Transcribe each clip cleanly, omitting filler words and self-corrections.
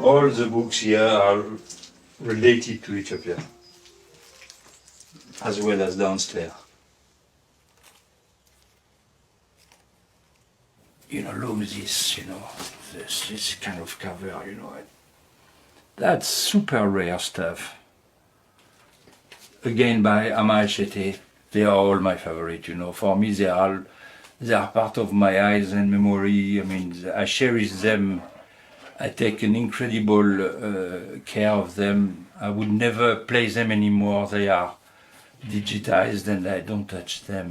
all the books here are related to Ethiopia, as well as downstairs. Look at this, this kind of cover, That's super rare stuff. Again, by Amachete. They are all my favorite, For me, they are part of my eyes and memory. I mean, I cherish them. I take an incredible care of them. I would never play them anymore. They are digitized and I don't touch them.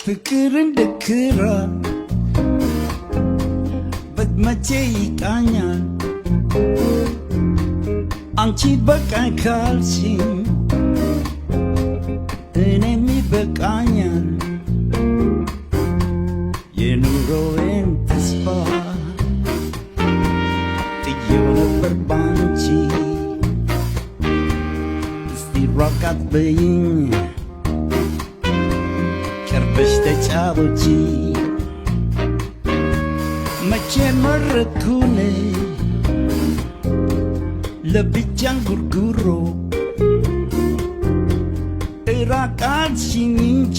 ፍቅር እንደ ክራር በመቼ ይቃኛል አንቺ በቃኝ ካልሽኝ እኔም ይበቃኛል የኑሮዬን ተስፋ ጥዬው ነበር ባንቺ እስቲ ራቅ አትበይኝ ቀርበሽ ተጫወቺ መቼ መረጥኩኝ ለብቻን ጉርጉሮ እራቅ አልሽኝ እንጂ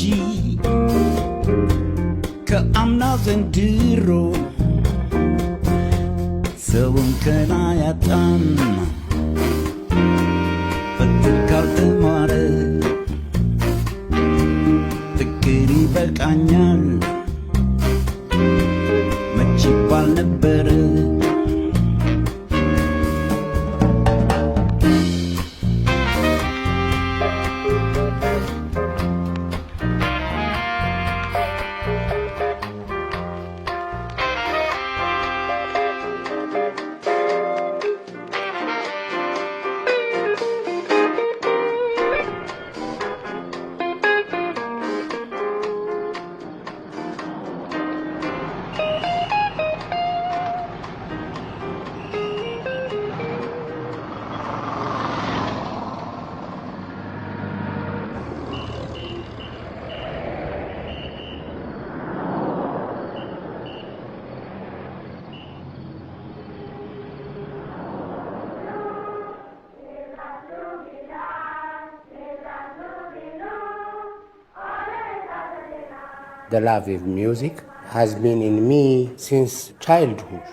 ከአምና ዘንድሮ ሰውን ከና ያጣም ፍቅር ካልተማረ ፍቅር ይበቃኛል መች ይባል ነበር The love of music has been in me since childhood.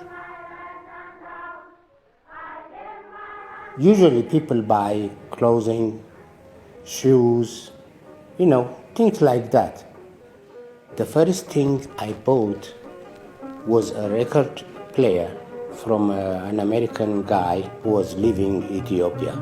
Usually people buy clothing, shoes, things like that. The first thing I bought was a record player from an American guy who was living in Ethiopia.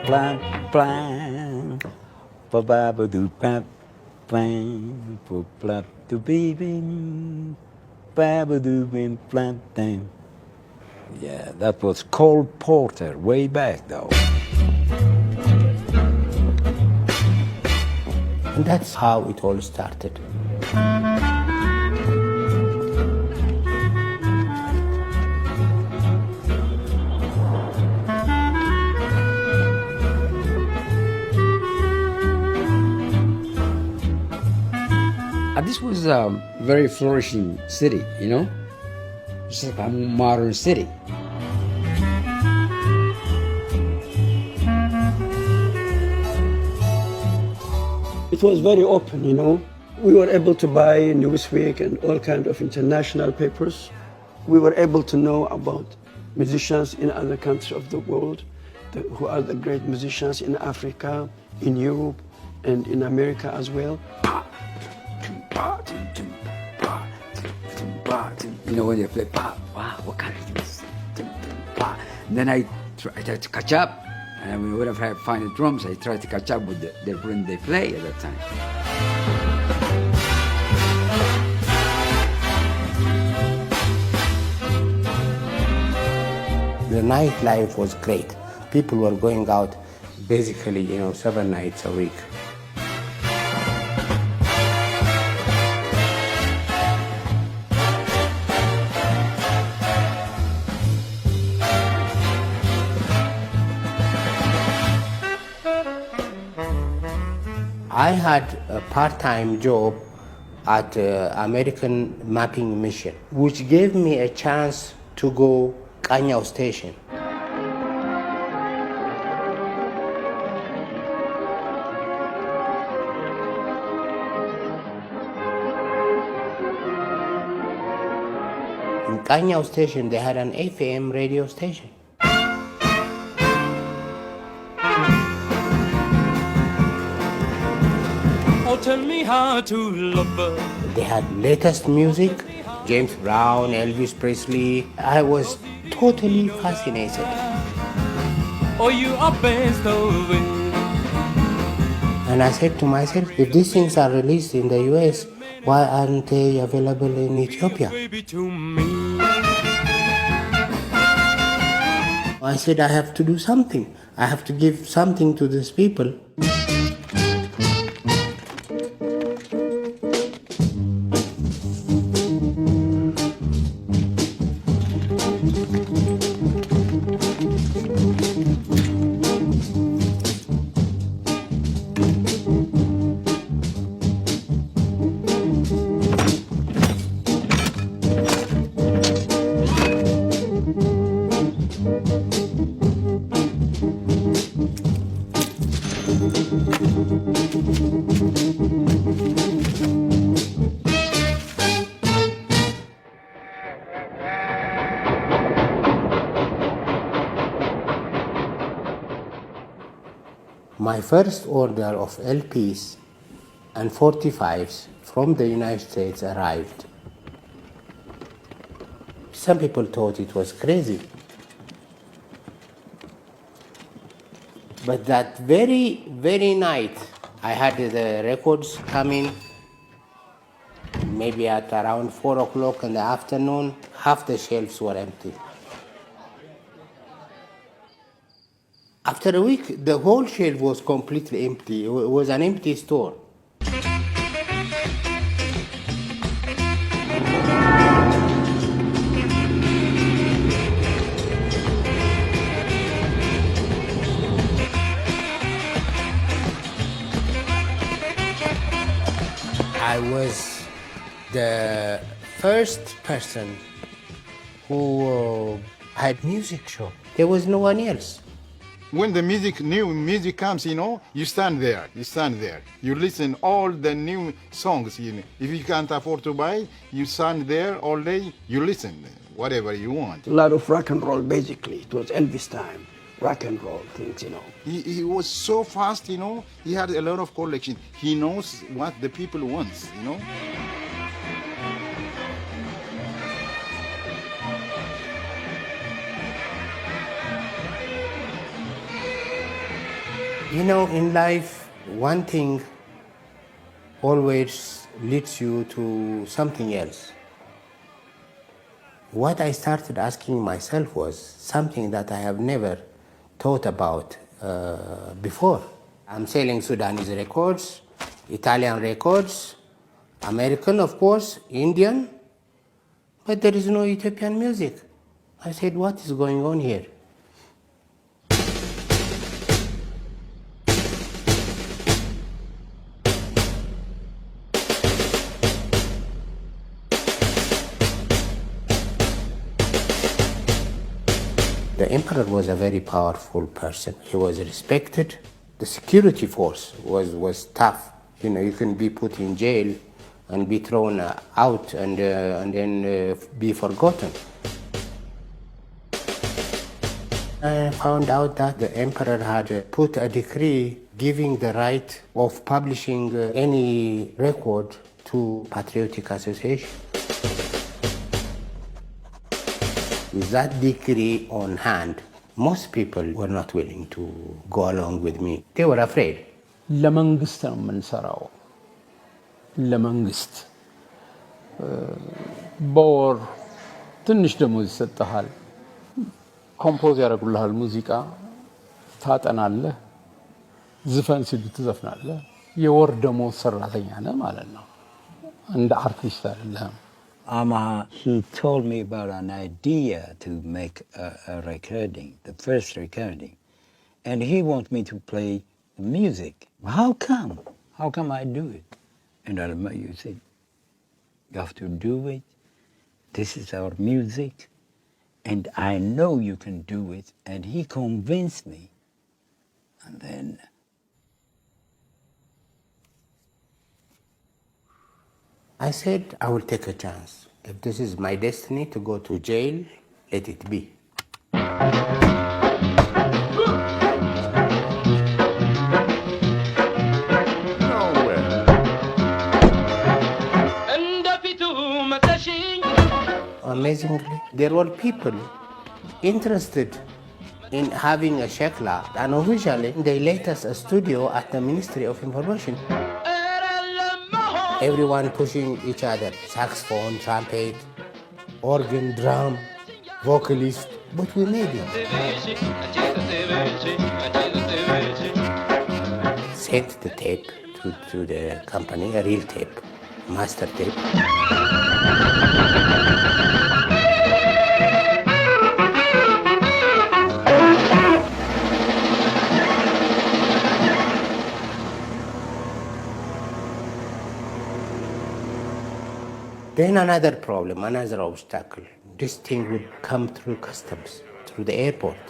Plan, plan, ba ba ba do pa plan, pa to baby, ba ba do plan thing. Yeah, that was Cole Porter way back though. And that's how it all started. This was a very flourishing city, It's like a modern city. It was very open, We were able to buy Newsweek and all kinds of international papers. We were able to know about musicians in other countries of the world, who are the great musicians in Africa, in Europe, and in America as well. You know, when they play, wow, what kind of this? And then I try to catch up. And whenever I find the drums, I try to catch up with the rhythm they play at that time. The nightlife was great. People were going out basically, 7 nights a week. I had a part-time job at American Mapping Mission, which gave me a chance to go Kanyao Station. In Kanyao Station, they had an FM radio station. Tell me how to love her. They had latest music, James Brown, Elvis Presley. I was totally fascinated. Oh, you are best of it. And I said to myself, if these things are released in the US, why aren't they available in Ethiopia? I said, I have to do something. I have to give something to these people. My first order of LPs and 45s from the United States arrived. Some people thought it was crazy. But that very, very night, I had the records coming, maybe at around 4 o'clock in the afternoon. Half the shelves were empty. After a week, the whole shelf was completely empty. It was an empty store. I was the first person who had music show. There was no one else. When the new music comes, you stand there. You listen all the new songs. If you can't afford to buy, you stand there all day. You listen, whatever you want. A lot of rock and roll, basically. It was Elvis time, rock and roll things, He was so fast, He had a lot of collection. He knows what the people want, In life, one thing always leads you to something else. What I started asking myself was something that I have never thought about before. I'm selling Sudanese records, Italian records, American, of course, Indian, but there is no Ethiopian music. I said, what is going on here? The emperor was a very powerful person. He was respected. The security force was tough. You know, you can be put in jail and be thrown out and then be forgotten. I found out that the emperor had put a decree giving the right of publishing any record to patriotic association. With that decree on hand, most people were not willing to go along with me. They were afraid. ለመንግስት ነው የምንሰራው። ለመንግስት በወር ትንሽ ደሞዝ ይሰጥሃል። ኮምፖዝ ያደርጉልሃል ሙዚቃ ታጠናለህ፣ ዝፈን ሲሉ ትዘፍናለህ። የወር ደሞዝ ሰራተኛ ነህ ማለት ነው። እንደ አርቲስት አይደለም። He told me about an idea to make a recording, the first recording, and he wants me to play the music. How come? How come I do it? And you said, you have to do it. This is our music, and I know you can do it. And he convinced me. And then I said, I will take a chance. If this is my destiny to go to jail, let it be. Amazingly, there were people interested in having a shekla, and officially they let us a studio at the Ministry of Information. Everyone pushing each other, saxophone, trumpet, organ, drum, vocalist, but we made it. Sent the tape to the company, a real tape, master tape. Then another problem, another obstacle. This thing would come through customs, through the airport.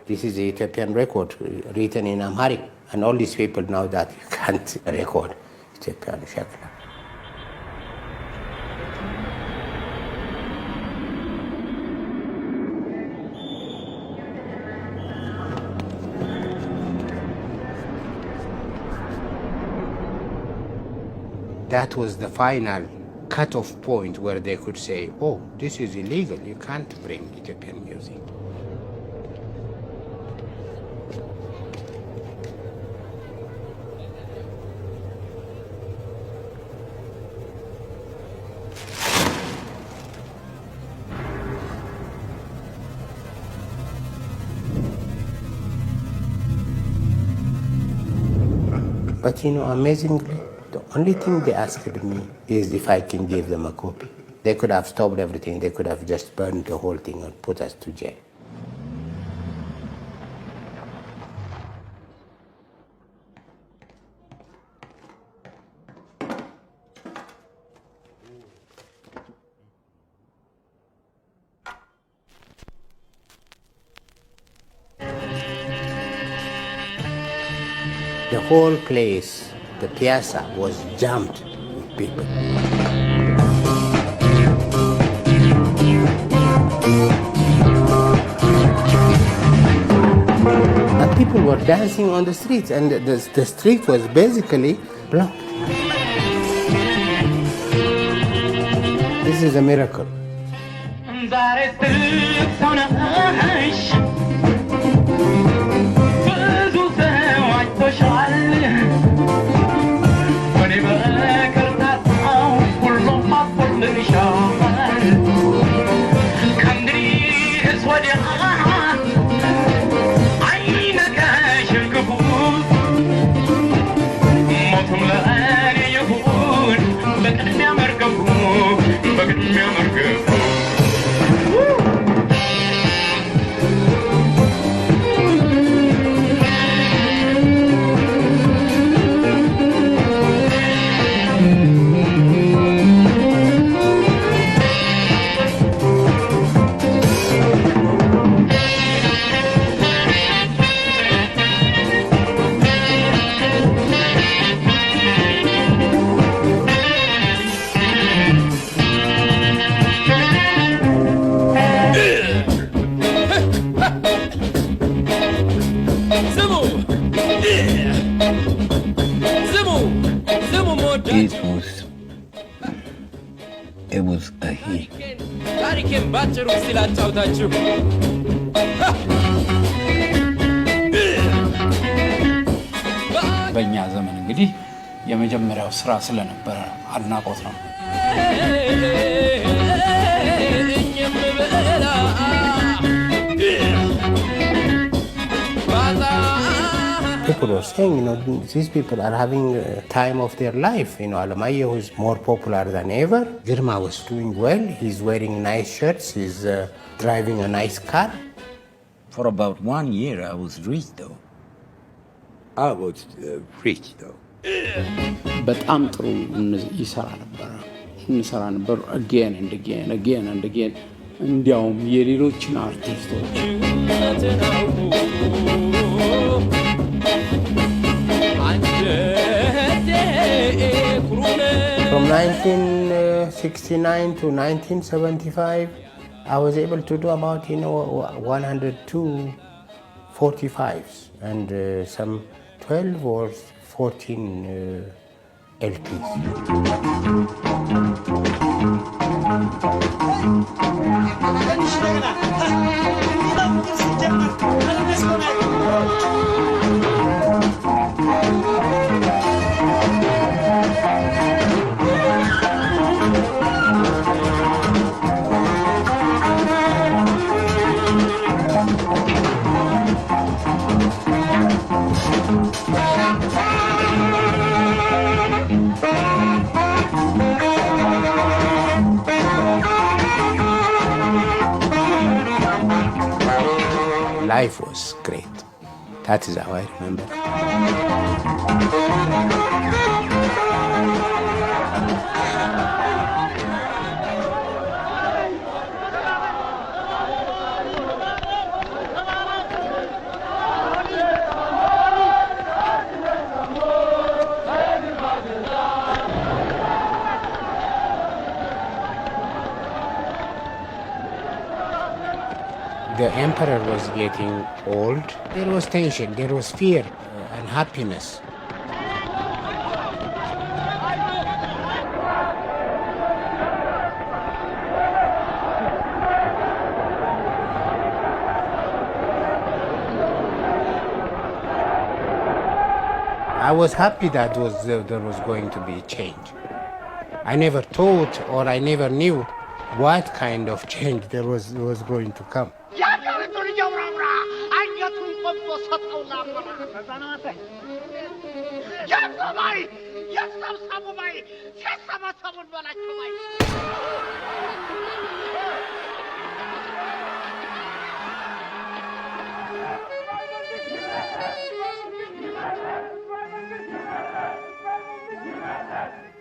This is the Ethiopian record written in Amharic, and all these people know that you can't record Ethiopian shekla. That was the final cut-off point where they could say, oh, this is illegal, you can't bring Ethiopian music. But you know, amazingly, the only thing they asked me is if I can give them a copy. They could have stopped everything. They could have just burned the whole thing and put us to jail. The whole place, the piazza, was jammed with people. And people were dancing on the streets, and the street was basically blocked. This is a miracle. It was a hit. ታሪኬን ባጭሩ ሲላጫውታችሁ በእኛ ዘመን እንግዲህ የመጀመሪያው ስራ ስለነበረ አድናቆት ነው። People were saying, these people are having a time of their life. Alamayehu is more popular than ever. Girma was doing well. He's wearing nice shirts. He's driving a nice car. For about 1 year, I was rich, though. በጣም ጥሩ ይሰራ ነበር again and again እንዲያውም የሌሎችን አርቲስቶች From 1969 to 1975, I was able to do about 102 45s and some 12 or 14 LPs. Life was great. That is how I remember. The emperor was getting old. There was tension, there was fear and happiness. I was happy that there was going to be change. I never thought or I never knew what kind of change there was going to come.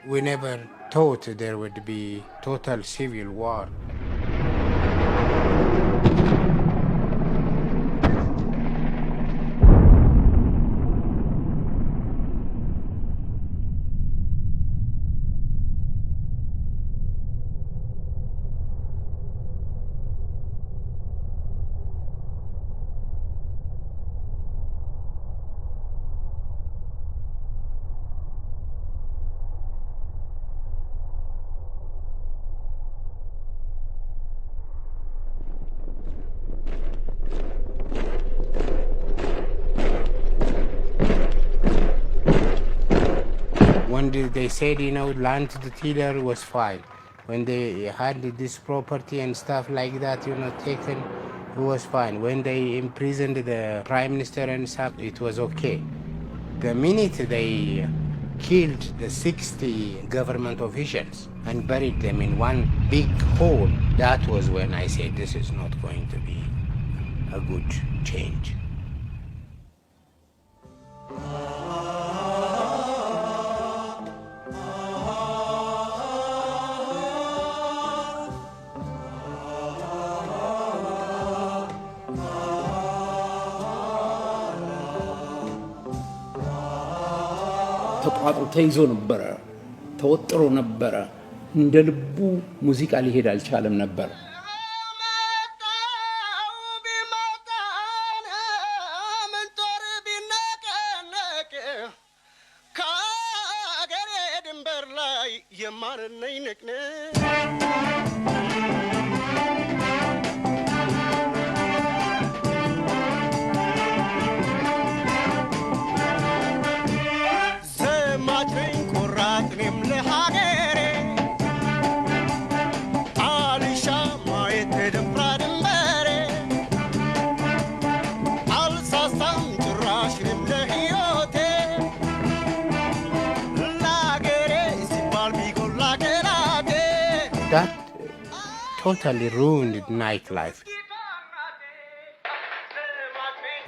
We never thought there would be total civil war. When they said, land to the tiller was fine. When they had this property and stuff like that, taken, it was fine. When they imprisoned the prime minister and stuff, it was okay. The minute they killed the 60 government officials and buried them in one big hole, that was when I said this is not going to be a good change. ተቋጥሮ ተይዞ ነበረ፣ ተወጥሮ ነበረ። እንደ ልቡ ሙዚቃ ሊሄድ አልቻለም ነበር። That totally ruined nightlife.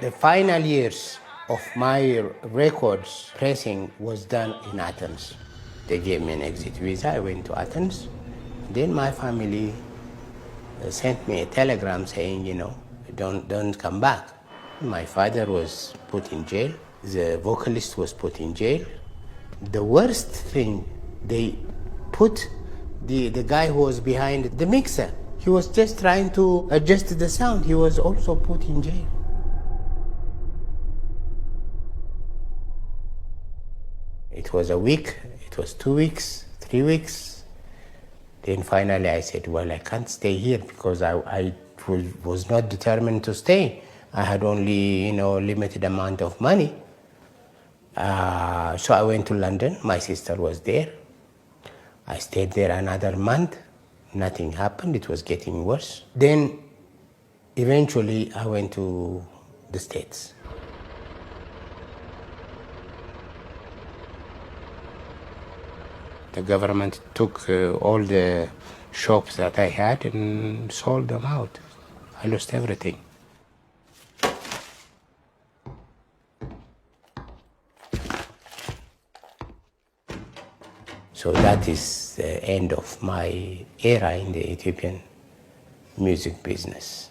The final years of my records pressing was done in Athens. They gave me an exit visa. I went to Athens. Then my family sent me a telegram saying, don't come back. My father was put in jail. The vocalist was put in jail. The worst thing, they put the guy who was behind the mixer. He was just trying to adjust the sound. He was also put in jail. It was a week, it was 2 weeks, 3 weeks. Then finally I said, well, I can't stay here because I was not determined to stay. I had only, limited amount of money. So I went to London. My sister was there. I stayed there another month. Nothing happened. It was getting worse. Then eventually I went to the States. The government took all the shops that I had and sold them out. I lost everything. So that is the end of my era in the Ethiopian music business.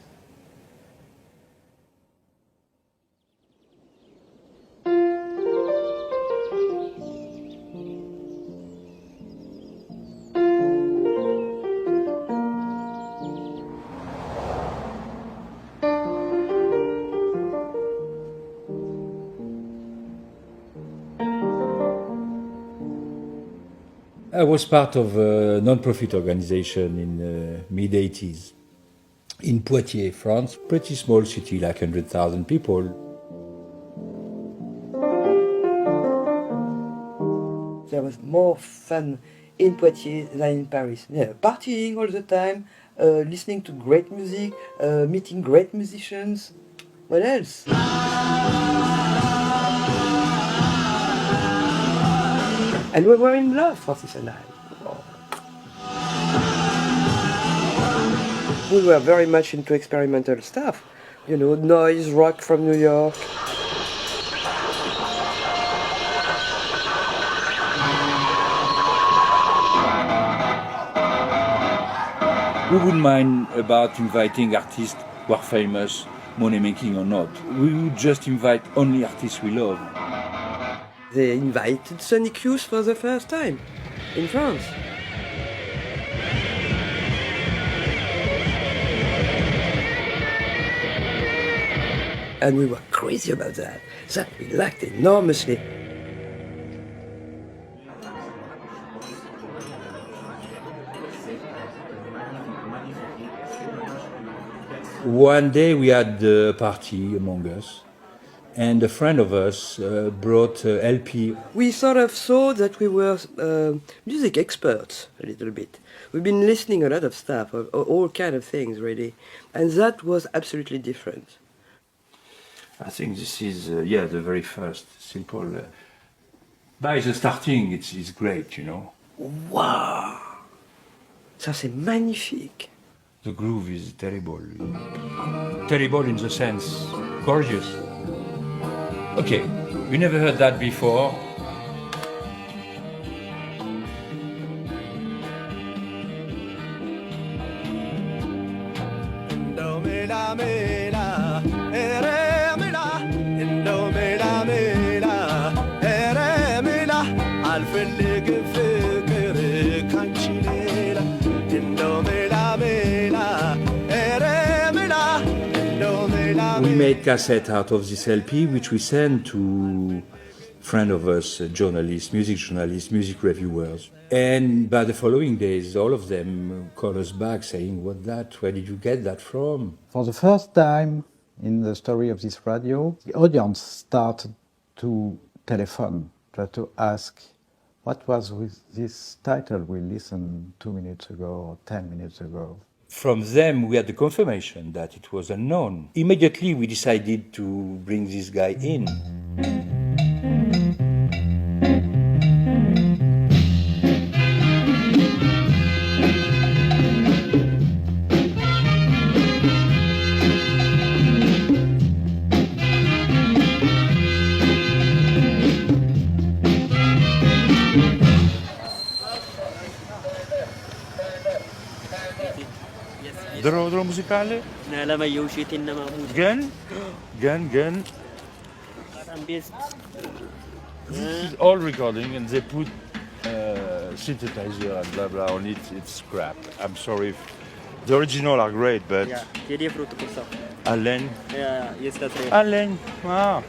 I was part of a non-profit organization in the mid-80s in Poitiers, France, pretty small city, like 100,000 people. There was more fun in Poitiers than in Paris. Yeah, partying all the time, listening to great music, meeting great musicians. What else? And we were in love, Francis and I. Oh. We were very much into experimental stuff. Noise rock from New York. We wouldn't mind about inviting artists who are famous, money-making or not. We would just invite only artists we love. They invited Sonic Youth for the first time in France. And we were crazy about that. That we liked enormously. One day we had a party among us, and a friend of us brought LP. We sort of saw that we were music experts a little bit. We've been listening a lot of stuff, all kind of things really, and that was absolutely different. I think this is the very first simple. By the starting, it's great, Wow, ça c'est magnifique. The groove is terrible. Terrible in the sense, gorgeous. Okay, we never heard that before. We made cassette out of this LP, which we sent to friend of us, journalists, music reviewers. And by the following days, all of them called us back saying, "What that? Where did you get that from?" For the first time in the story of this radio, the audience started to telephone, to ask, what was with this title we listened 2 minutes ago or 10 minutes ago? From them, we had the confirmation that it was unknown. Immediately, we decided to bring this guy in. ድሮ ሙዚቃ አለ ለማየው ሸቴና ማሙድ ግን this is all recording and they put synthesizer and blah blah on it. It's crap. I'm sorry. The original are great, but Allen. Yes, that's right. Allen. Ah.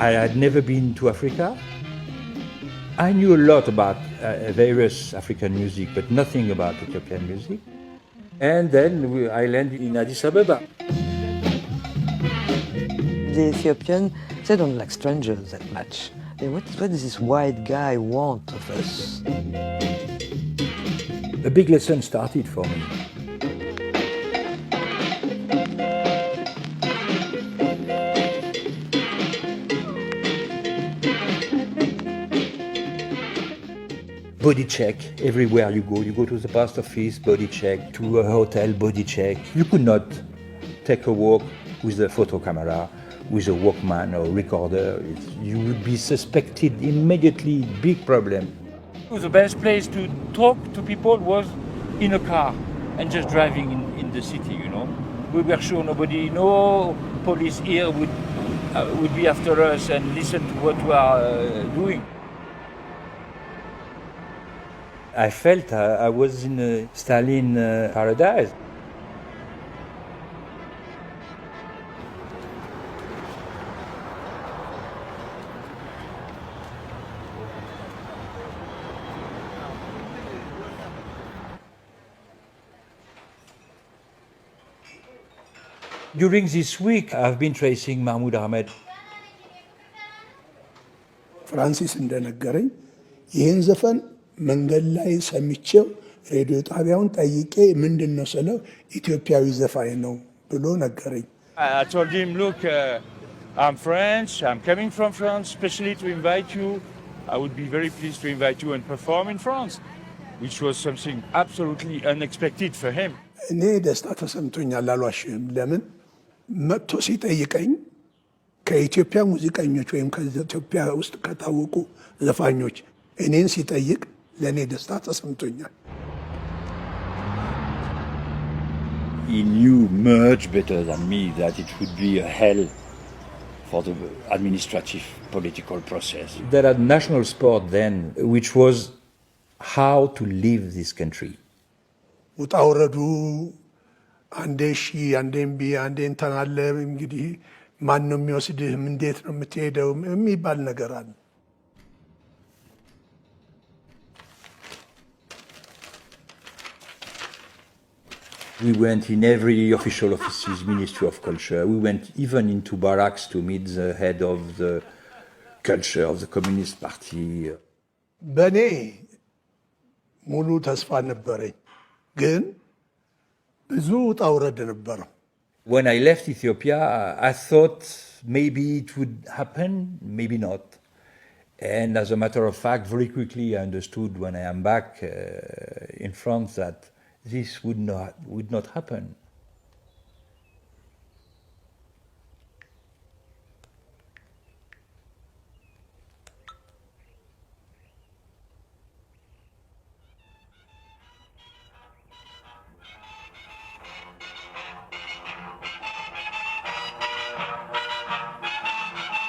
I had never been to Africa. I knew a lot about various African music, but nothing about Ethiopian music. And then I landed in Addis Ababa. The Ethiopians, they don't like strangers that much. What does this white guy want of us? A big lesson started for me. Body check everywhere you go. You go to the post office, body check. To a hotel, body check. You could not take a walk with a photo camera, with a Walkman or recorder. You would be suspected immediately. Big problem. The best place to talk to people was in a car and just driving in the city, you know. We were sure no police here would be after us and listen to what we are doing. I felt I was in a Stalin paradise. During this week, I've been tracing Mahmoud Ahmed. ፍራንሲስ እንደነገረኝ ይህን ዘፈን መንገድ ላይ ሰምቼው ሬዲዮ ጣቢያውን ጠይቄ ምንድን ነው ስለው ኢትዮጵያዊ ዘፋኝ ነው ብሎ ነገረኝ። I told him, look, I'm French, I'm coming from France, especially to invite you. I would be very pleased to invite you and perform in France, which was something absolutely unexpected for him. እኔ ደስታ ተሰምቶኛል አልዋሽም። ለምን መጥቶ ሲጠይቀኝ ከኢትዮጵያ ሙዚቀኞች ወይም ከኢትዮጵያ ውስጥ ከታወቁ ዘፋኞች እኔን ሲጠይቅ ለእኔ ደስታ ተሰምቶኛል። He knew much better than me that it would be a hell for the administrative political process. There had national sport then, which was how to leave this country. ውጣ ውረዱ አንዴ ሺ አንዴ እምቢ አንዴ እንትን አለ። እንግዲህ ማን ነው የሚወስድህ? እንዴት ነው የምትሄደው? የሚባል ነገር አለ። We went in every official offices, Ministry of Culture. We went even into barracks to meet the head of the culture of the Communist Party. በእኔ ሙሉ ተስፋ ነበረኝ፣ ግን ብዙ ውጣ ውረድ ነበረው። When I left Ethiopia, I thought maybe it would happen, maybe not. And as a matter of fact, very quickly I understood when I am back in France that this would not happen.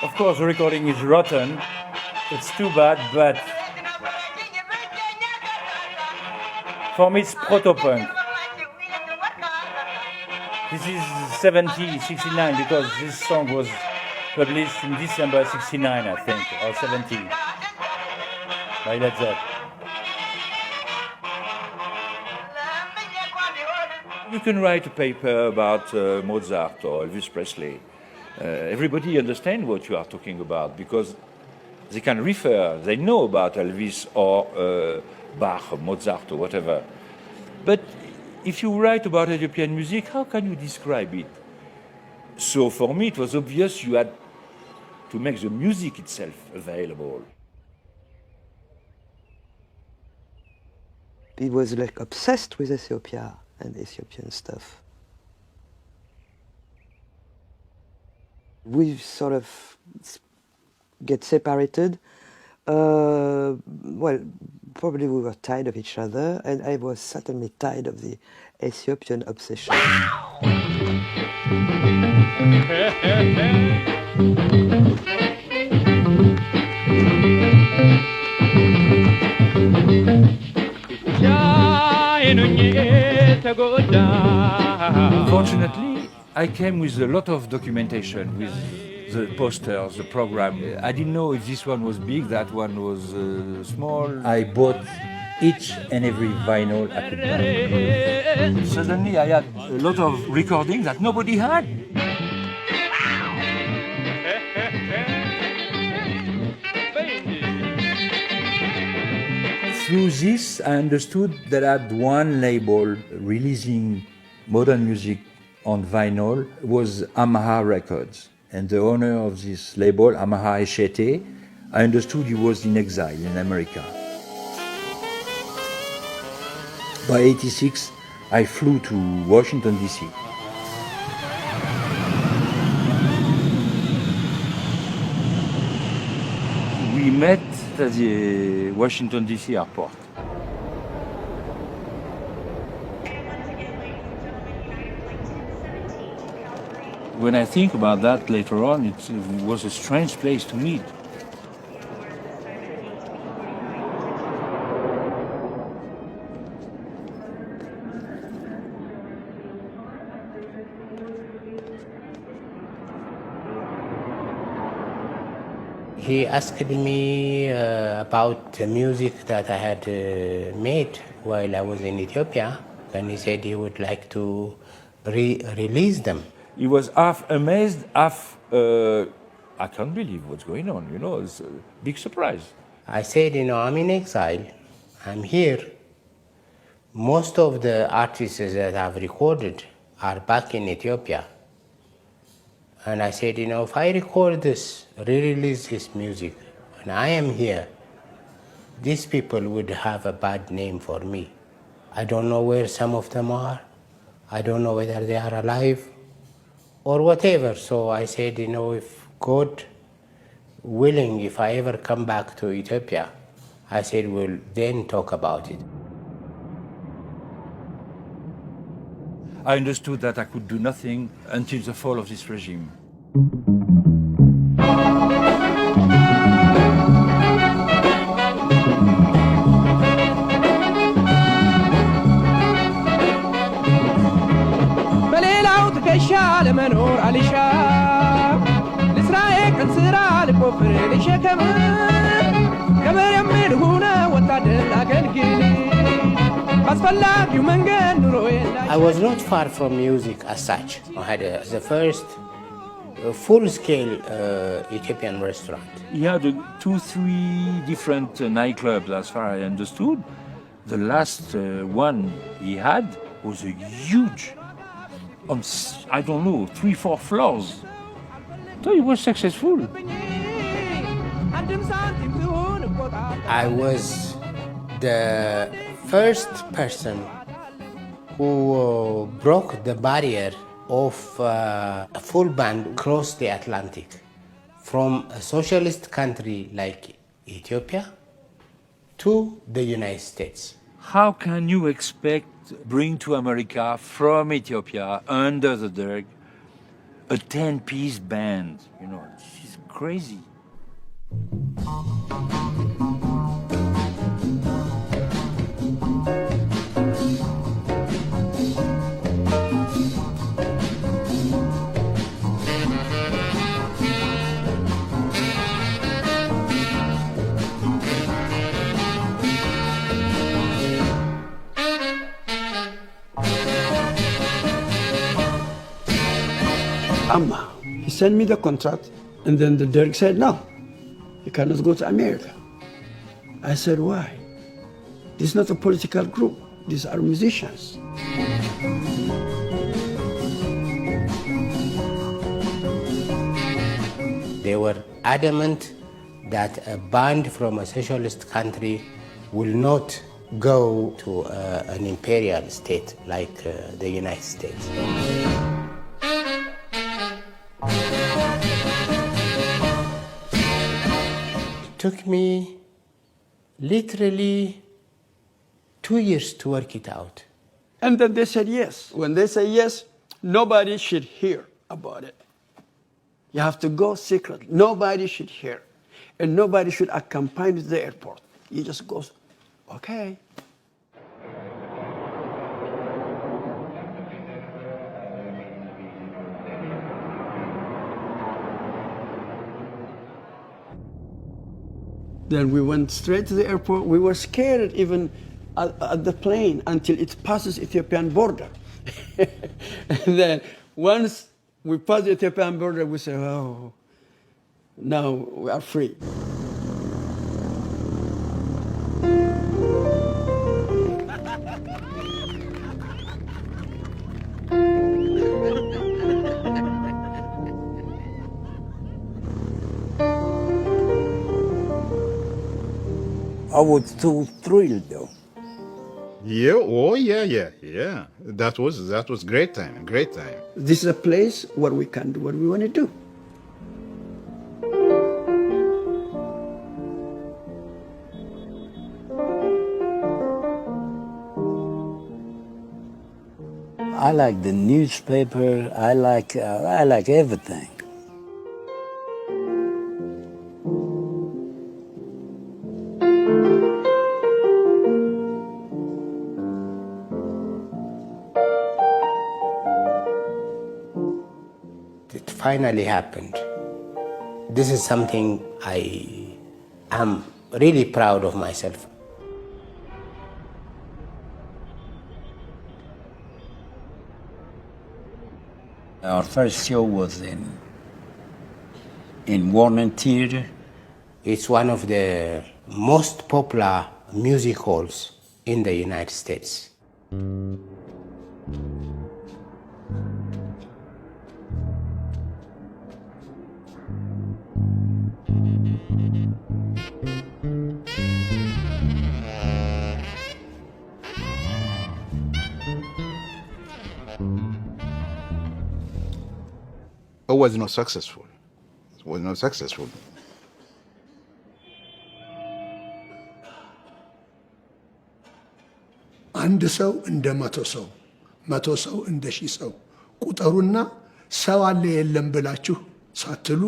Of course, the recording is rotten. It's too bad, but for me it's proto-punk. This is 69 because this song was published in December 69, I think, or 70 by Led Zeppelin. You can write a paper about Mozart or Elvis Presley. Everybody understands what you are talking about because they can refer, they know about Elvis or Bach or Mozart or whatever. But if you write about Ethiopian music, how can you describe it? So for me, it was obvious you had to make the music itself available. He was like obsessed with Ethiopia and Ethiopian stuff. We sort of get separated. Well, probably we were tired of each other, and I was certainly tired of the Ethiopian obsession. Fortunately, I came with a lot of documentation, with the posters, the program. I didn't know if this one was big, that one was small. I bought each and every vinyl I could buy. Suddenly I had a lot of recordings that nobody had. Through this, I understood that I had one label releasing modern music on vinyl was Amaha Records. And the owner of this label, Amaha Eshete, I understood he was in exile in America. By 86, I flew to Washington, D.C. We met at the Washington, D.C. airport. When I think about that later on, it was a strange place to meet. He asked me about the music that I had made while I was in Ethiopia, and he said he would like to release them. He was half amazed, half, I can't believe what's going on, you know, it's a big surprise. I said, you know, I'm in exile, I'm here. Most of the artists that I've recorded are back in Ethiopia. And I said, you know, if I record this, re-release this music, and I am here, these people would have a bad name for me. I don't know where some of them are. I don't know whether they are alive or whatever. So I said, you know, if God willing, if I ever come back to Ethiopia, I said, we'll then talk about it. I understood that I could do nothing until the fall of this regime. በሌላው ትከሻ ለመኖር አልሻ ልስራዬ ቀን ስራ ልቆፍር ልሸከም ገበር የምል ሆነ ወታደር አገልግል ባስፈላጊው መንገድ ኑሮዬ I was not far from music as such. I had the first full-scale Ethiopian restaurant. He had 2-3 different nightclubs, as far as I understood. The last one he had was a huge, on I don't know, 3-4 floors. So he was successful. I was the first person who broke the barrier of a full band across the Atlantic from a socialist country like Ethiopia to the United States. How can you expect bring to America from Ethiopia under the Derg a 10-piece band? You know, it's crazy. He sent me the contract, and then the Derek said, no, you cannot go to America. I said, why? This is not a political group. These are musicians. They were adamant that a band from a socialist country will not go to an imperial state like the United States. It took me literally 2 years to work it out. And then they said yes. When they say yes, nobody should hear about it. You have to go secretly. Nobody should hear. And nobody should accompany you to the airport. You just go, okay. Then we went straight to the airport. We were scared even at the plane until it passes Ethiopian border. And then once we pass the Ethiopian border, we say, oh, now we are free. I was so thrilled, though. Yeah, oh yeah. That was great time. This is a place where we can do what we want to do. I like the newspaper. I like everything. It finally happened. This is something I am really proud of myself. Our first show was in Warner Theater. It's one of the most popular music halls in the United States. It was not successful. አንድ ሰው እንደ መቶ ሰው እንደ ሺህ ሰው ቁጠሩና ሰው አለ የለም ብላችሁ ሳትሉ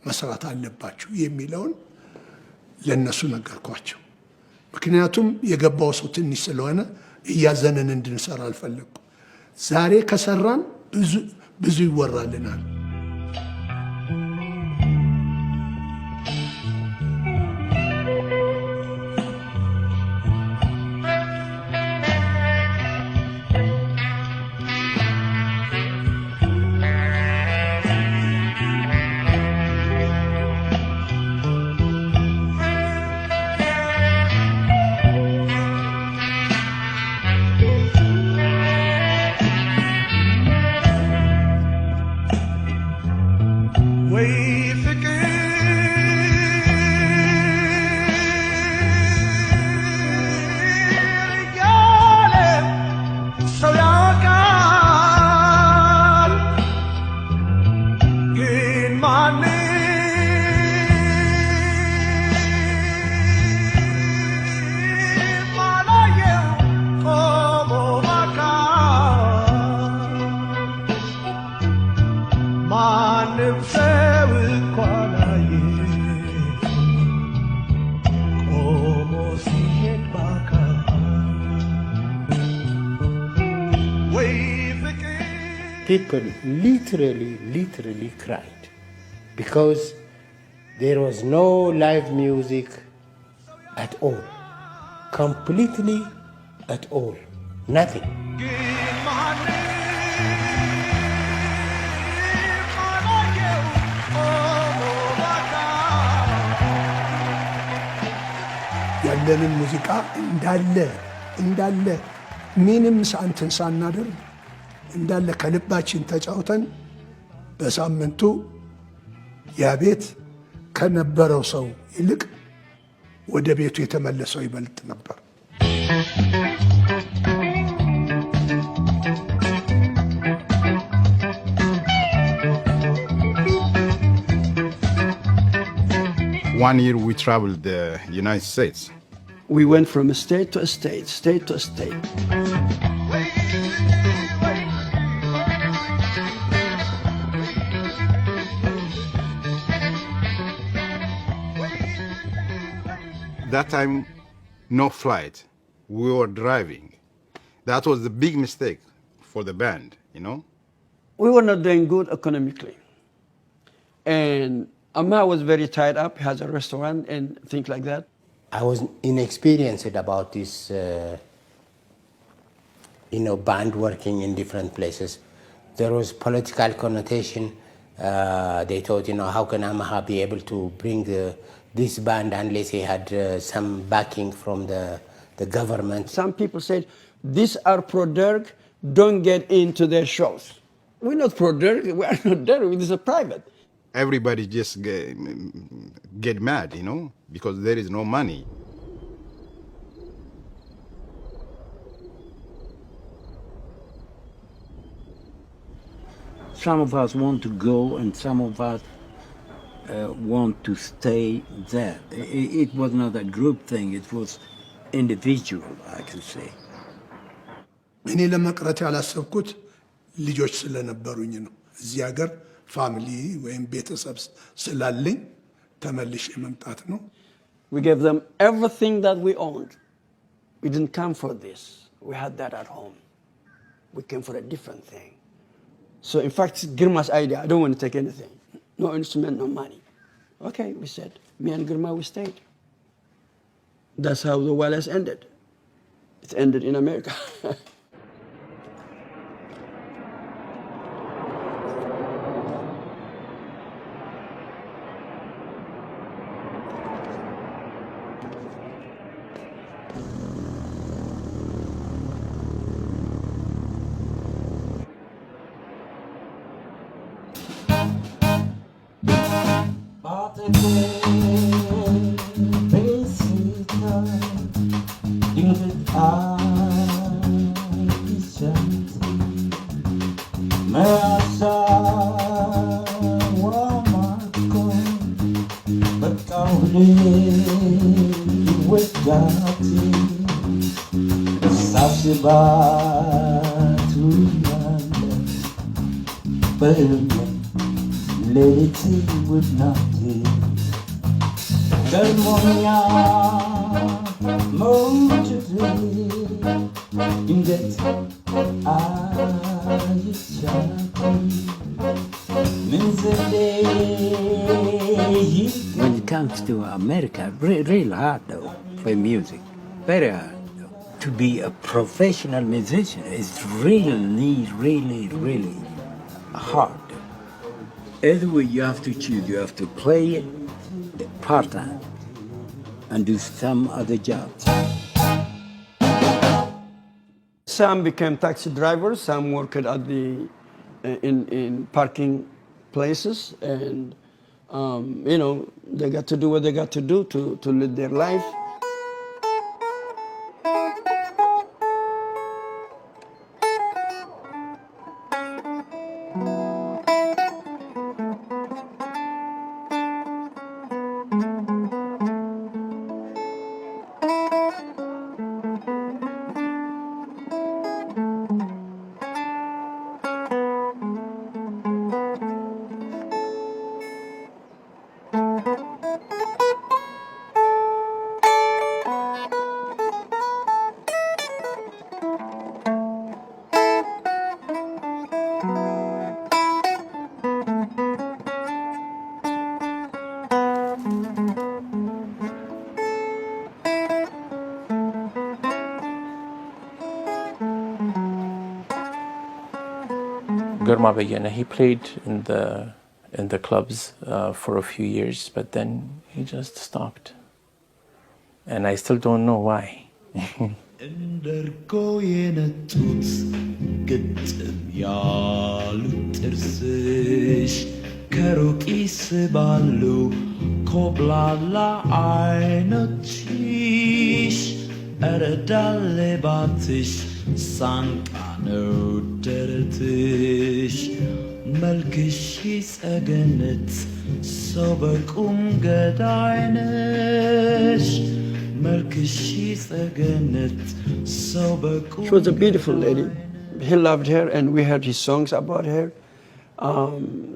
መስራት አለባችሁ የሚለውን ለነሱ ነገርኳቸው። ምክንያቱም የገባው ሰው ትንሽ ስለሆነ እያዘነን እንድንሰራ አልፈለኩም። ዛሬ ከሰራን ብዙ ይወራልናል። people literally cried because there was no live music at all. Completely at all. Nothing. ያለንን ሙዚቃ እንዳለ ምንም ሳንትን ሳናደርግ እንዳለ ከልባችን ተጫውተን በሳምንቱ ያ ቤት ከነበረው ሰው ይልቅ ወደ ቤቱ የተመለሰው ይበልጥ ነበር። One year we traveled the United States. We went from state to state, state to state. That time, no flight. We were driving. That was the big mistake for the band, you know? We were not doing good economically. And Amma was very tied up, has a restaurant and things like that. I was inexperienced about this, band working in different places. There was political connotation. They thought, how can Amaha be able to bring this band unless he had some backing from the government? Some people said, these are pro-Derg, don't get into their shows. We're not pro-Derg, we are not Derg, this is private. Everybody just get mad, because there is no money. Some of us want to go and some of us want to stay there. It was not a group thing, it was individual, I can say. እኔ ለመቅረት ያላሰብኩት ልጆች ስለነበሩኝ ነው። እዚህ ሀገር ፋሚሊ ወይም ቤተሰብ ስላለኝ ተመልሼ መምጣት ነው። We gave them everything that we owned. We didn't come for this. We had that at home. We came for a different thing. So in fact, Girma's idea, I don't want to take anything. No instrument, no money. Okay, we said. Me and Girma, we stayed. That's how the wireless ended. It ended in America. When it comes to America, real hard though, for music. Very hard though. To be a professional musician is really, really, really hard. Either way you have to choose, you have to play it part-time and do some other jobs. Some became taxi drivers, some worked at the in parking places, and they got to do what they got to do to live their life. Girma Bayana, he played in the clubs for a few years, but then he just stopped. And I still don't know why. እንደርጎ የነጡት ግጥም ያሉት ጥርስሽ ከሩቅ ይስባሉ ኮብላላ አይኖችሽ ኧረ ዳሌባትሽ ሳንቃ ነው ደረትሽ መልክሽ ጸገነት ሰው በቁም ገዳይ ነሽ She was a beautiful lady. He loved her, and we heard his songs about her.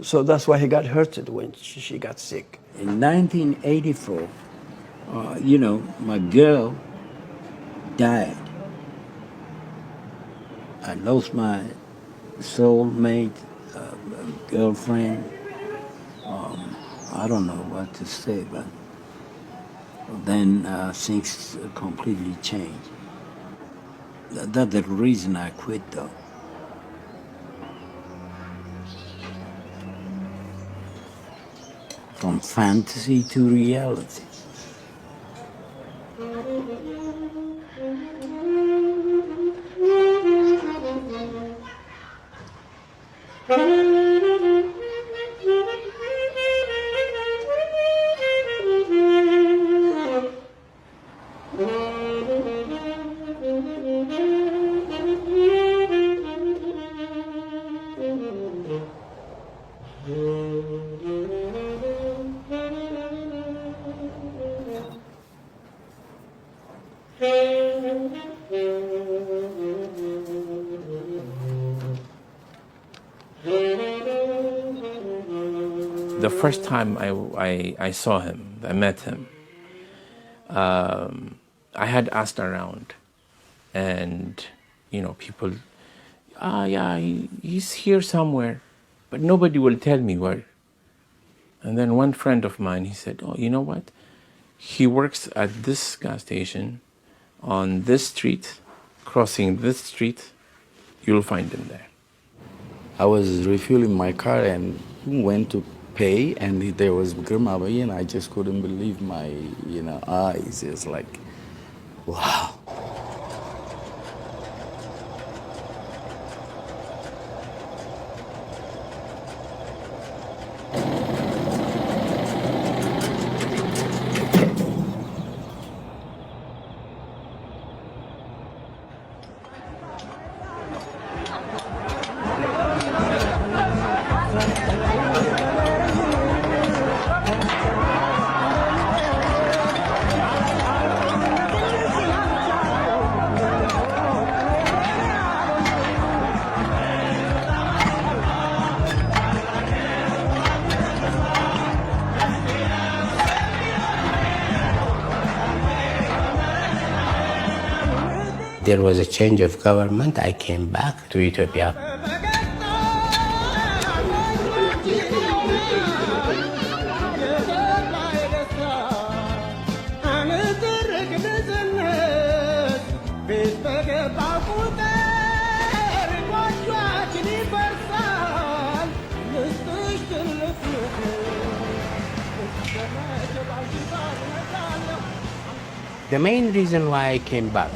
So that's why he got hurted when she got sick. In 1984, my girl died. I lost my soulmate, girlfriend. I don't know what to say, but then things completely changed. That's the reason I quit, though. From fantasy to reality. The first time I saw him, I met him, I had asked around, and people, yeah, he's here somewhere, but nobody will tell me where. And then one friend of mine, he said, oh, you know what? He works at this gas station on this street, crossing this street, you'll find him there. I was refueling my car and went to pay, and there was Girma, and I just couldn't believe my eyes. It's like, wow. There was a change of government. I came back to Ethiopia. The main reason why I came back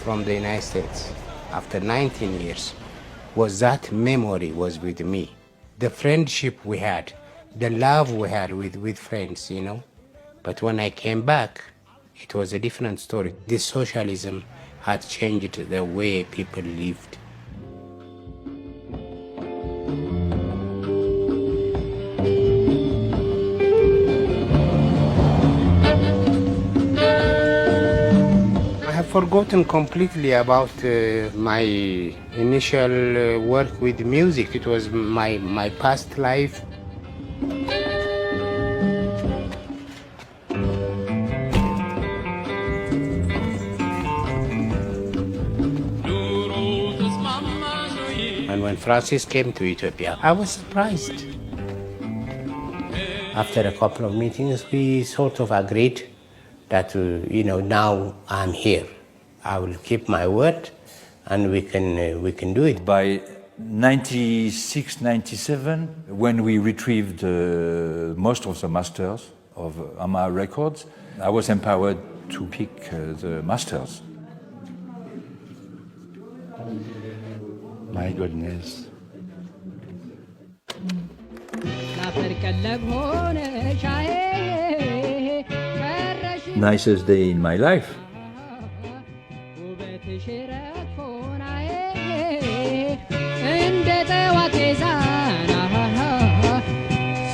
from the United States after 19 years was that memory was with me. The friendship we had, the love we had with friends, But when I came back, it was a different story. This socialism had changed the way people lived. Forgotten completely about my initial work with music. It was my past life. And when Francis came to Ethiopia, I was surprised. After a couple of meetings, we sort of agreed that, now I'm here. I will keep my word, and we can do it. By 96, 97, when we retrieved most of the masters of AMA Records, I was empowered to pick the masters. My goodness. Nicest day in my life.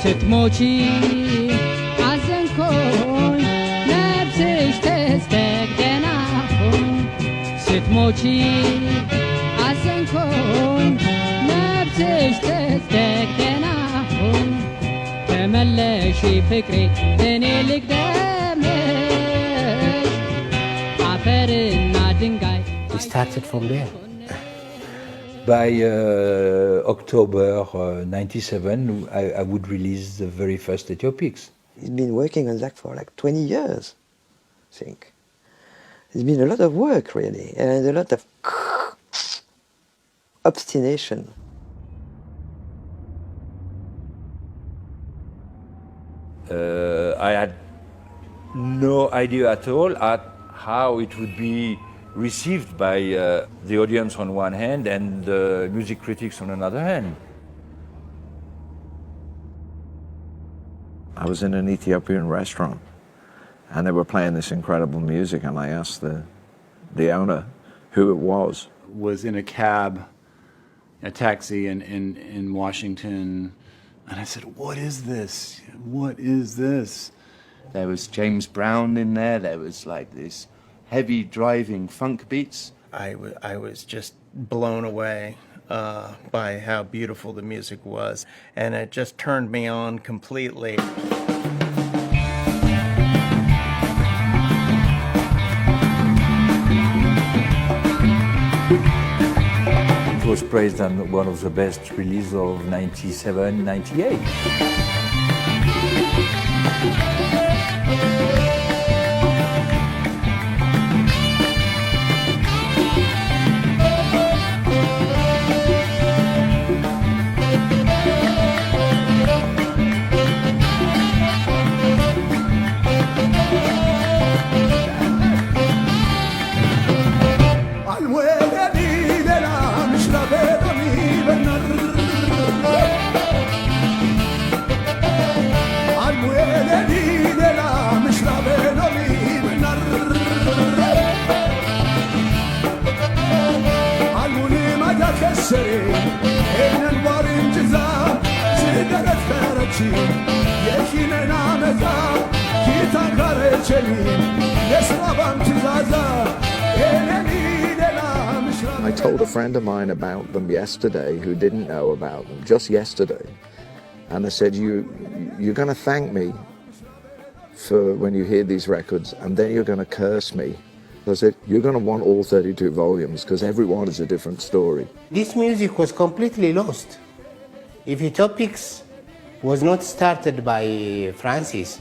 ስትሞቺ አዘንኮኝ ነፍስሽ ተስተግደና ስትሞቺ አዘንኮኝ ነፍስሽ ተስተግደና ተመለሺ ፍቅሬ እኔ ልቅደምሽ አፈርና ድንጋይ. We started from there. By October 97, I would release the very first Ethiopics. He's been working on that for like 20 years, I think. It's been a lot of work, really, and a lot of obstination. I had no idea at all at how it would be received by the audience on one hand and the music critics on another hand. I was in an Ethiopian restaurant and they were playing this incredible music, and I asked the owner who it was. Was in a cab, a taxi in Washington, and I said, "What is this? What is this?" There was James Brown in there. There was like this heavy driving funk beats. I was just blown away by how beautiful the music was, and it just turned me on completely. It was praised as one of the best releases of 97, 98. I told a friend of mine about them yesterday who didn't know about them, just yesterday. And I said, you're going to thank me for when you hear these records, and then you're going to curse me. I said, you're going to want all 32 volumes, because every one is a different story. This music was completely lost. If Ethiopics was not started by Francis,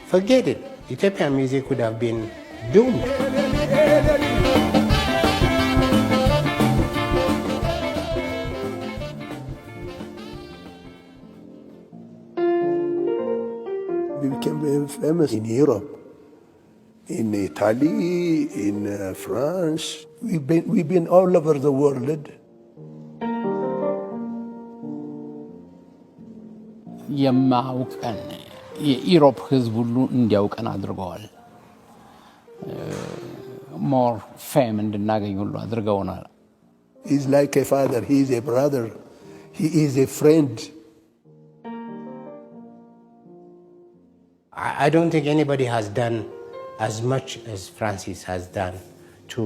forget it. Ethiopian music would have been doomed. We became very famous in Europe, in Italy, in France. We've been all over the world. የማውቀን የኢሮፕ ህዝብ ሁሉ እንዲያውቀን አድርገዋል። ሞር ፌም እንድናገኝ ሁሉ አድርገውናል። He's like a father, he is a brother, he is a friend. I don't think anybody has done as much as Francis has done to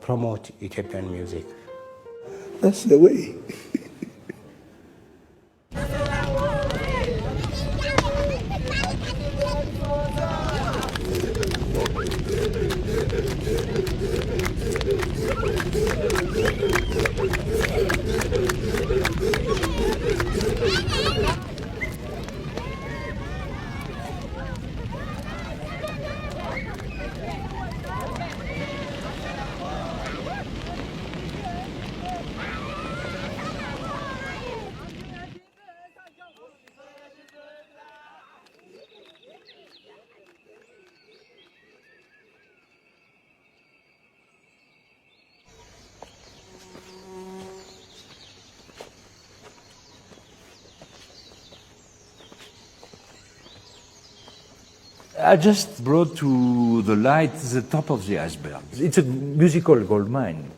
promote Ethiopian music. That's the way. I just brought to the light the top of the iceberg. It's a musical gold mine.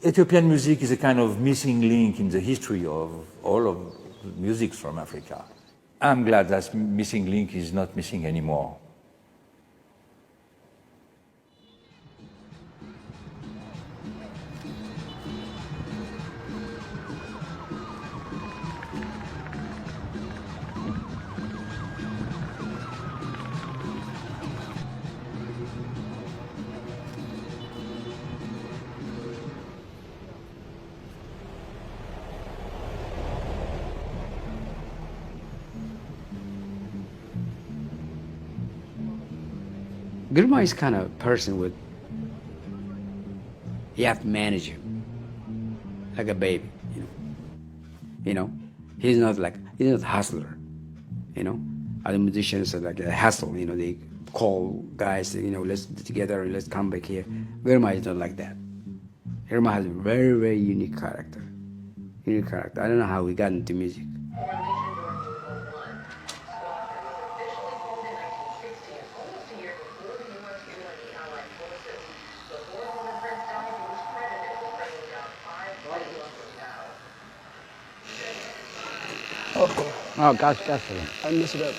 Ethiopian music is a kind of missing link in the history of all of music from Africa. I'm glad that missing link is not missing anymore. Girma is kind of person with, you have to manage him like a baby, you know. He's not a hustler, you know. Other musicians are like a hustle, you know. They call guys, you know, let's get together, let's come back here. Girma is not like that. Girma has a very, very unique character. Unique character. I don't know how he got into music. Oh, gosh, I missed that.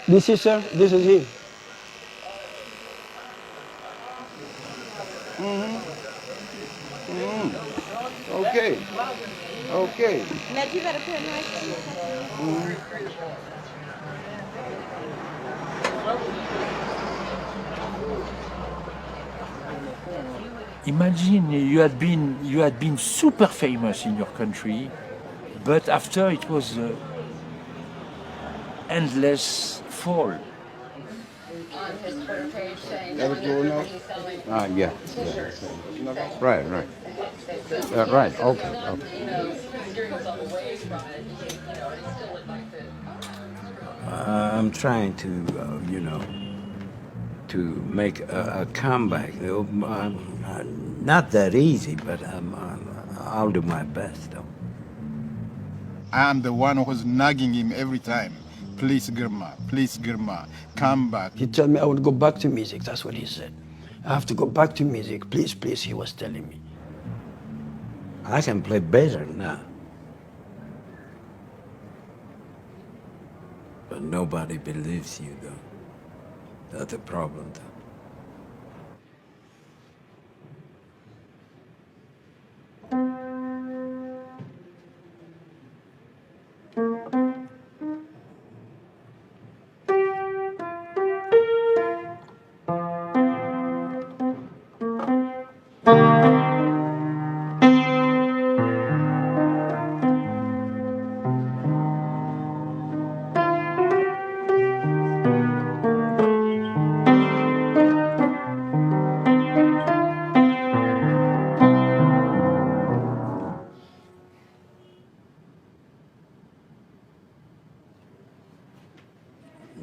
This is, sir, this is him. Okay. Okay. Ned, you better put him right Imagine you had been super famous in your country, but after it was endless fall. Yeah. Right. Right, okay. I'm trying to, to make a comeback. Not that easy, but I'll do my best, though. I'm the one who's nagging him every time. Please, Girma, come back. He told me I would go back to music. That's what he said. I have to go back to music. Please, he was telling me. I can play better now. But nobody believes you, though. That's the problem, though.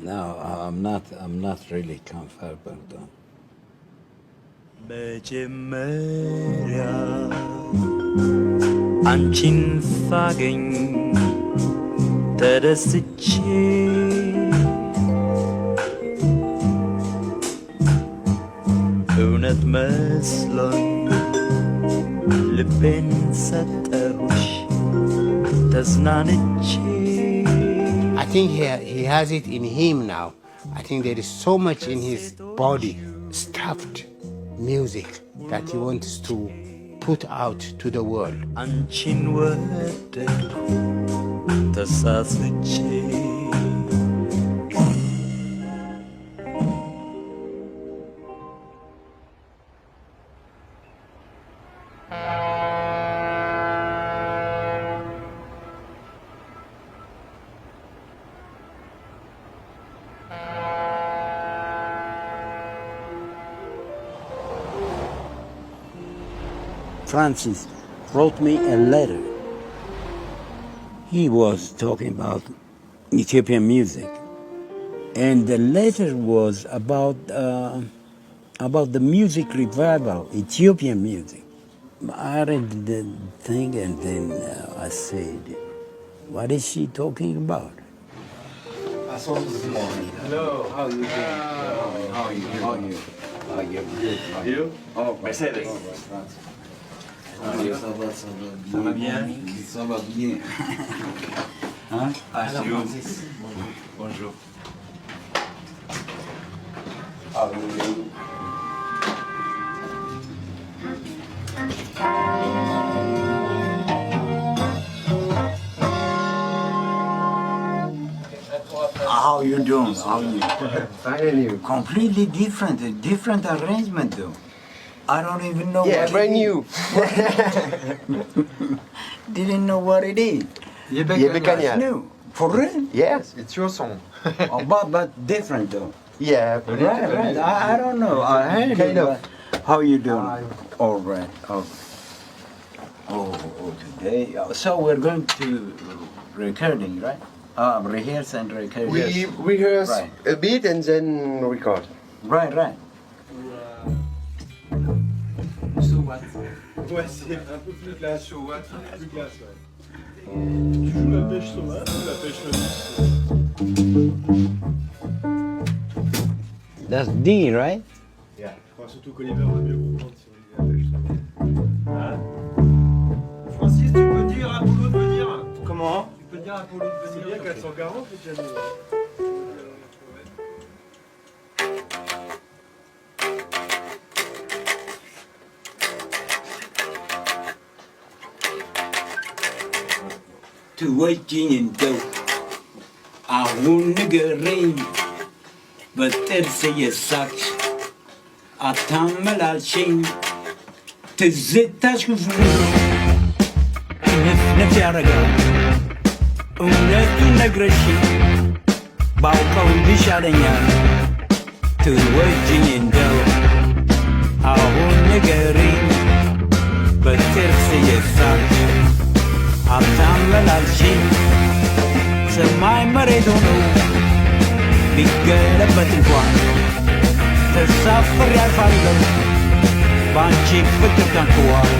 No, I'm not really comfortable though. መጀመሪያ አንቺን ሳገኝ ተደስቼ እውነት መስሎኝ ልቤን ሰጠሁሽ ተዝናንቼ I think he has it in him now. I think there is so much in his body, stuffed music that he wants to put out to the world. አንቺን ወደድኩ ተሳስቼ Francis wrote me a letter. He was talking about Ethiopian music, and the letter was about the music revival, Ethiopian music. I read the thing, and then I said, What is she talking about? I saw this morning. Hello, how are you doing? How are you? How are you? How are you? Good. You? Oh, Mercedes. Ça va bien? Ça va bien. Hein? Bonjour. Bonjour. How are you? How you doing? How you? Fine, and you? Completely different, a different arrangement though. I don't even know Yeah, what brand it new. is. Didn't know what it is. Yebekanya. New. For real? Yes, it's your song. Oh, but different though. Yeah, Right. I don't know. I heard Kind it, of. but how you doing? All right. Oh, today. So we're going to recording, right? Rehearse and record. We rehearse Right. a bit and then record. Right. Ouais, c'est un peu plus glace, chaud, ouais, plus glace, ouais. Tu joues la pêche sauvage ou la pêche novice? That's D, right? Yeah. Je crois surtout qu'Oliver va mieux comprendre si on dit la pêche sauvage. Francis, tu peux dire à Apollo de venir? Comment? Tu peux dire à Apollo de venir? C'est bien 440 le piano. ትወጂኝ እንደው አሁን ንገረኝ በጥርስ እየሳቅሽ አታመላልሽኝ ትዝታሽ ክፉ ንፍንፍ ያደርጋል እውነቱን ነግረሽኝ ባውቀው ይሻለኛል ትወጂኝ እንደው አሁን ንገረኝ በጥርስ እየሳቅሽ አታመላልሽኝ ሰማይ መሬት ሆኖ ቢገለበጥ እንኳን ተሳፍሬ አልፋለሁ በአንቺ ፍቅር ታንኳል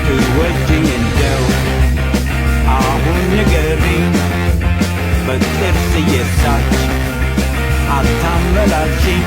ትወጂኝ እንደው አሁን ንገሪኝ በጥርስ እየሳቅሽ አታመላልሽኝ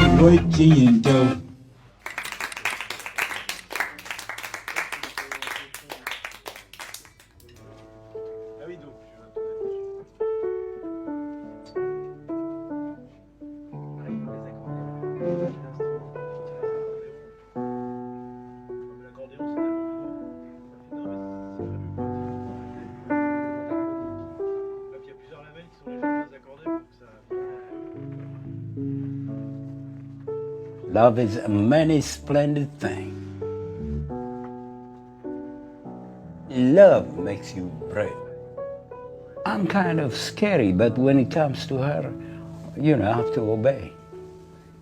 ትወጂኝ እንደው Love is a many splendid thing. Love makes you brave. I'm kind of scary, but when it comes to her, I have to obey.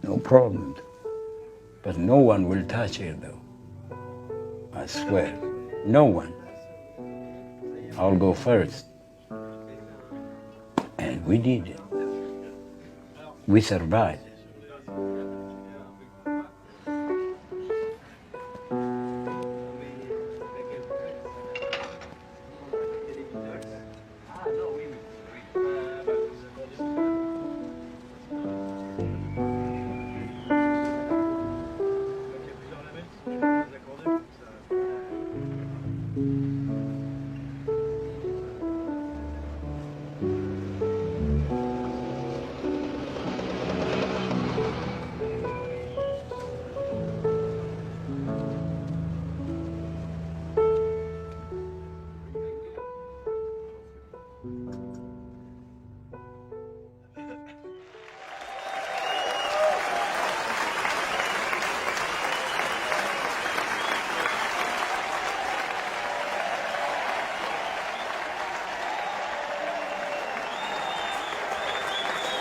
No problem. But no one will touch her, though. I swear. No one. I'll go first. And we did it. We survived.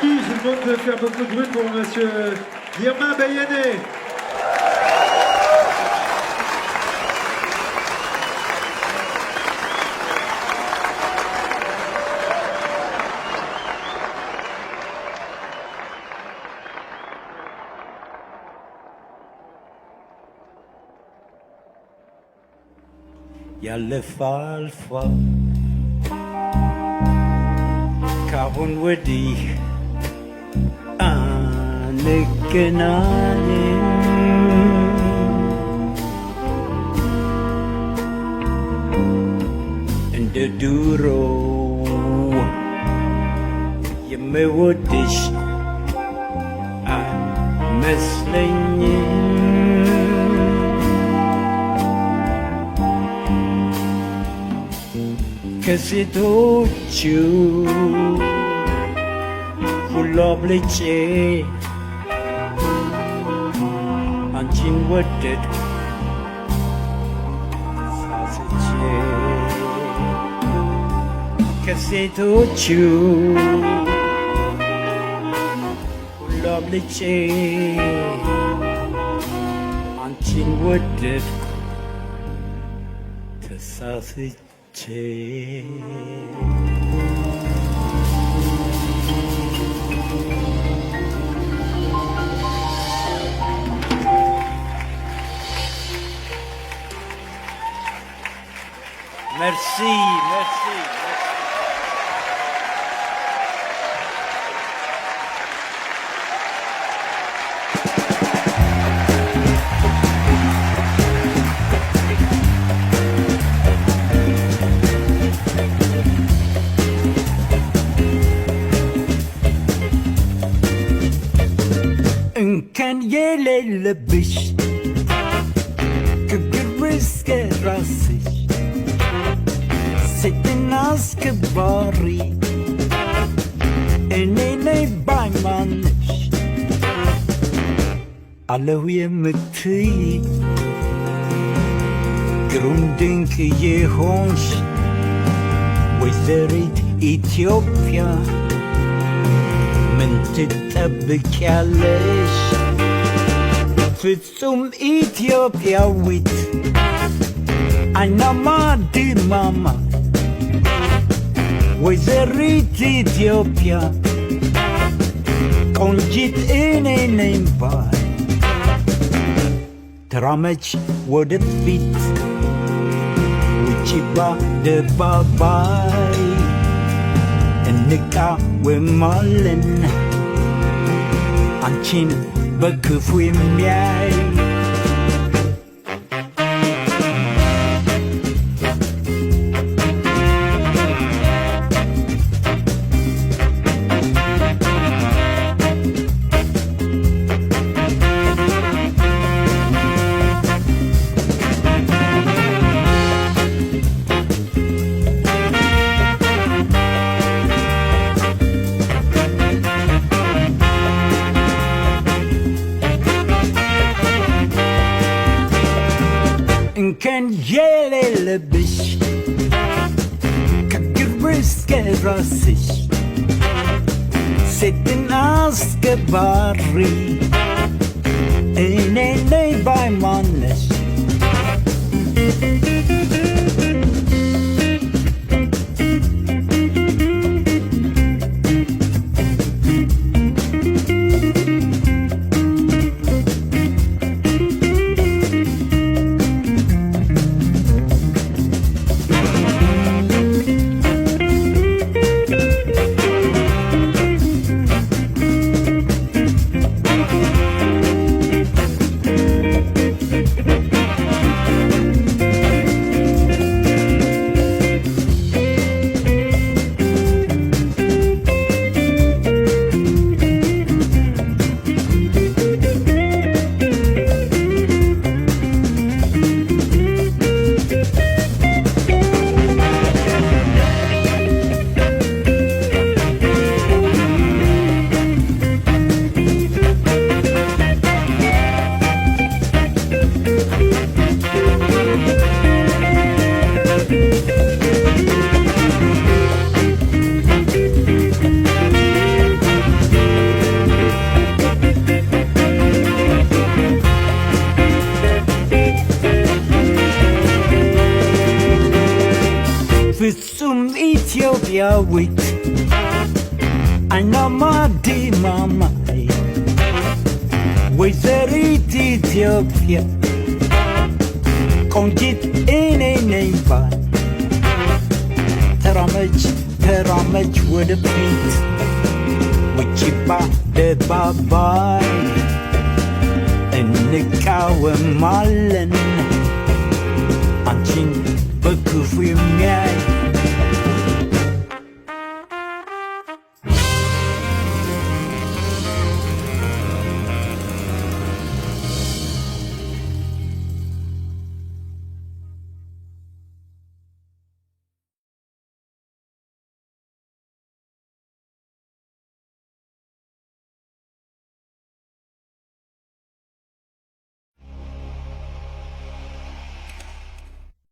Je vous demande de faire beaucoup de bruit pour monsieur Irma Bayané. ያለፋል አልፏል ካሁን ወዲህ አንገናኝም እንደ ድሮ የምወድሽ አይመስለኝም ከሴቶቹ ሁሉ አብልጬ አንቺን ወደድኩ ሳስቼ ከሴቶቹ ሁሉ አብልጬ አንቺን ወደድኩ ተሳስቼ Merci, merci. እንከን የሌለብሽ ከግብር እስከ ራስሽ ሴትና አስከባሪ እኔ ነኝ ባይማንሽ አለሁ የምትይ ግሩም ድንቅ የሆንሽ ወይዘሪት ኢትዮጵያ ምን ትጠብቂያለሽ? ፍጹም ኢትዮጵያዊት አይናማ ድማማ ወይዘሪት ኢትዮጵያ ቆንጂት እኔ ነኝ ባይ ተራመች ወደፊት ውጪ በአደባባይ እንቃወማለን አንቺን በክፉ የሚያይ እንከን የሌለብሽ ከግብር እስከ ራስሽ ሴትና አስከባሪ እኔ ነኝ ባይማንሽ ኢትዮጵያዊት አይናማ ዲማማይ ወይዘሪት ኢትዮጵያ ቆንጂት እኔ ነኝ ባል ተራመጅ ተራመጅ ወደፊት ውጪባ ደባባይ እንቃወማለን አንቺን በክፉ የሚያይ